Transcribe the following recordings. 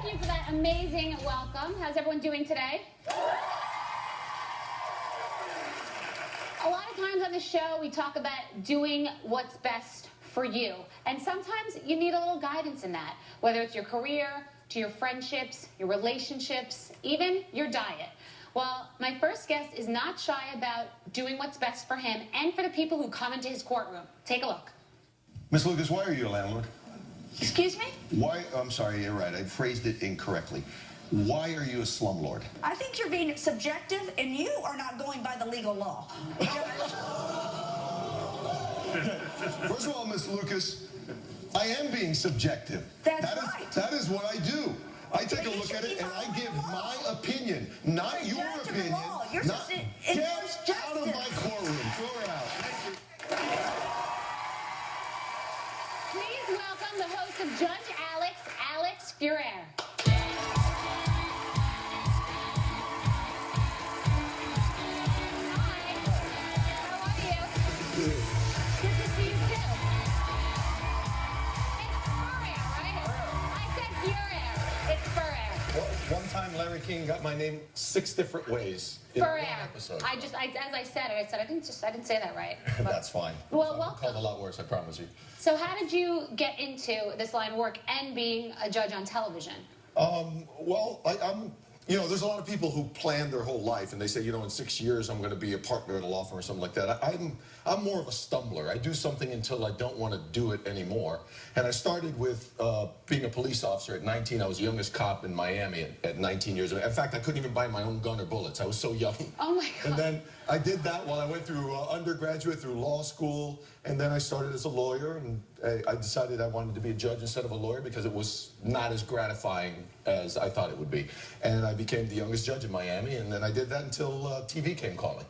Thank you for that amazing welcome. How's everyone doing today? A lot of times on the show, we talk about doing what's best for you. And sometimes you need a little guidance in that, whether it's your career, to your friendships, your relationships, even your diet. Well, my first guest is not shy about doing what's best for him and for the people who come into his courtroom. Take a look. Miss Lucas, why are you a landlord? Excuse me? Why? I'm sorry, you're right. I phrased it incorrectly. Why are you a slumlord? I think you're being subjective, and you are not going by the legal law. First of all, Miss Lucas, I am being subjective. That's right. That is what I do. I take a look at it and I give my opinion, not your opinion. You're Not, just get out of my courtroom. Throw her out. Please welcome the host of Judge Alex Ferrer. One time Larry King got my name 6 different ways in Ferrer. one episode. As I said it, I didn't say that right. But, That's fine. Well, I'm welcome. called a lot worse, I promise you. So how did you get into this line of work and being a judge on television? Well, I'm, you know, there's a lot of people who plan their whole life and they say, you know, in 6 years I'm going to be a partner at a law firm or something like that. I'm more of a stumbler. I do something until I don't want to do it anymore. And I started with being a police officer at 19. I was the youngest cop in Miami at 19 years old. In fact, I couldn't even buy my own gun or bullets. I was so young. Oh my God. And then I did that while I went through undergraduate, through law school, and then I started as a lawyer, and I decided I wanted to be a judge instead of a lawyer because it was not as gratifying as I thought it would be. And I became the youngest judge in Miami, and then I did that until TV came calling.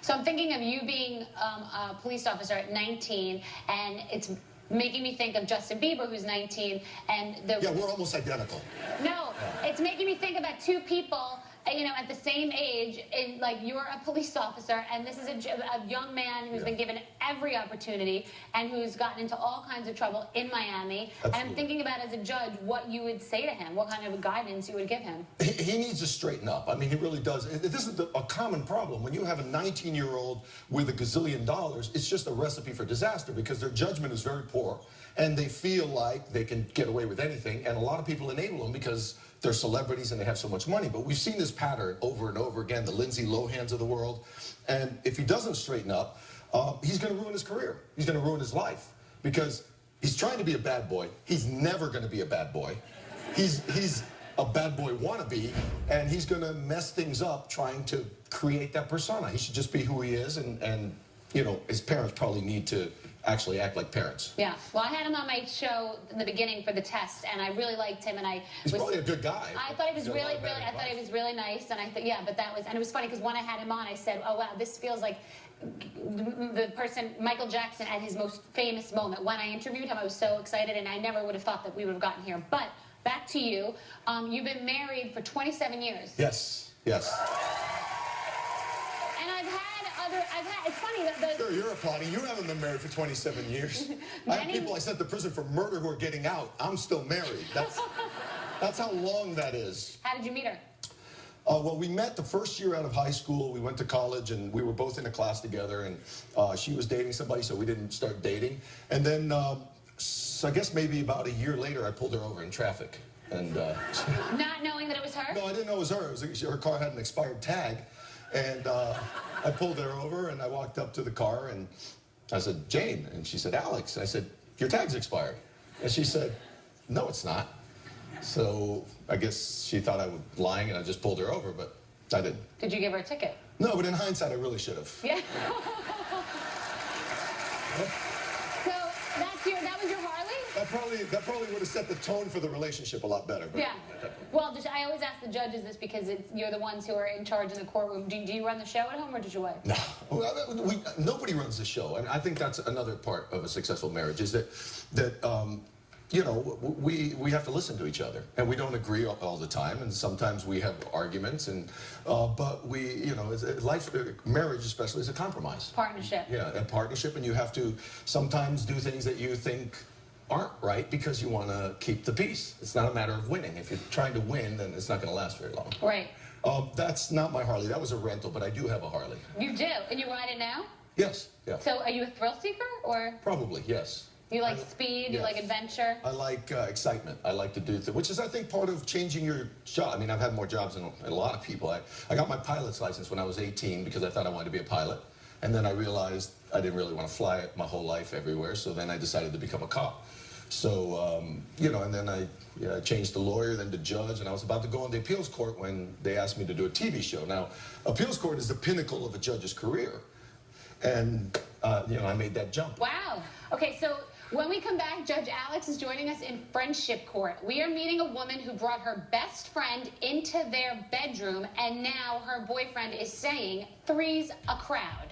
So I'm thinking of you being a police officer at 19, and it's making me think of Justin Bieber, who's 19, and the... Yeah, we're almost identical. No, it's making me think about two people, you know, at the same age, in, like, you're a police officer, and this is a young man who's been given every opportunity and who's gotten into all kinds of trouble in Miami. Absolutely. And I'm thinking about, as a judge, what you would say to him, what kind of guidance you would give him. He needs to straighten up. I mean, he really does. This is a common problem. When you have a 19-year-old with $1 gazillion, it's just a recipe for disaster because their judgment is very poor, and they feel like they can get away with anything, and a lot of people enable them because they're celebrities and they have so much money. But we've seen this pattern over and over again, the Lindsay Lohans of the world. And if he doesn't straighten up, he's going to ruin his career. He's going to ruin his life because he's trying to be a bad boy. He's never going to be a bad boy. He's a bad boy wannabe, and he's going to mess things up trying to create that persona. He should just be who he is, and you know, his parents probably need to actually act like parents. Yeah. Well, I had him on my show in the beginning for the test, and I really liked him, and He's probably a good guy. I thought he was really nice, and I thought, yeah, but that was, and it was funny because when I had him on, I said, oh wow, this feels like the person, Michael Jackson, at his most famous moment. When I interviewed him, I was so excited, and I never would have thought that we would have gotten here. But back to you. You've been married for 27 years. Yes, yes. And it's funny that Sure, you're applauding. You haven't been married for 27 years. I have people I sent to prison for murder who are getting out. I'm still married. That's how long that is. How did you meet her? Well, we met the first year out of high school. We went to college, and we were both in a class together, and she was dating somebody, so we didn't start dating. And then, so I guess maybe about a year later, I pulled her over in traffic. And Not knowing that it was her? No, I didn't know it was her. Her car had an expired tag. And I pulled her over, and I walked up to the car, and I said, Jane. And she said, Alex. And I said, your tag's expired. And she said, no, it's not. So I guess she thought I was lying, and I just pulled her over, but I didn't. Did you give her a ticket? No, but in hindsight, I really should have. Yeah. So that was your Harley? That probably would have set the tone for the relationship a lot better. But Yeah. Well, I always ask the judges this because you're the ones who are in charge in the courtroom. Do you run the show at home, or does your wife? No, nobody runs the show, and I think that's another part of a successful marriage is that you know, we have to listen to each other, and we don't agree all the time, and sometimes we have arguments, and but you know, marriage especially is a compromise. Partnership. Yeah, a partnership, and you have to sometimes do things that you think aren't right because you want to keep the peace. It's not a matter of winning. If you're trying to win, then it's not going to last very long. Right. That's not my Harley. That was a rental, but I do have a Harley. You do? And you ride it now? Yes. Yeah. So are you a thrill seeker, or? Probably, yes. You like speed, you yes. like adventure? I like excitement. I like to do things, which is, I think, part of changing your job. I mean, I've had more jobs than a lot of people. I got my pilot's license when I was 18 because I thought I wanted to be a pilot. And then I realized I didn't really want to fly it my whole life everywhere, so then I decided to become a cop. So, you know, and then I changed to lawyer, then to judge, and I was about to go on the appeals court when they asked me to do a TV show. Now, appeals court is the pinnacle of a judge's career. And, you know, I made that jump. Wow. Okay, so when we come back, Judge Alex is joining us in friendship court. We are meeting a woman who brought her best friend into their bedroom, and now her boyfriend is saying three's a crowd.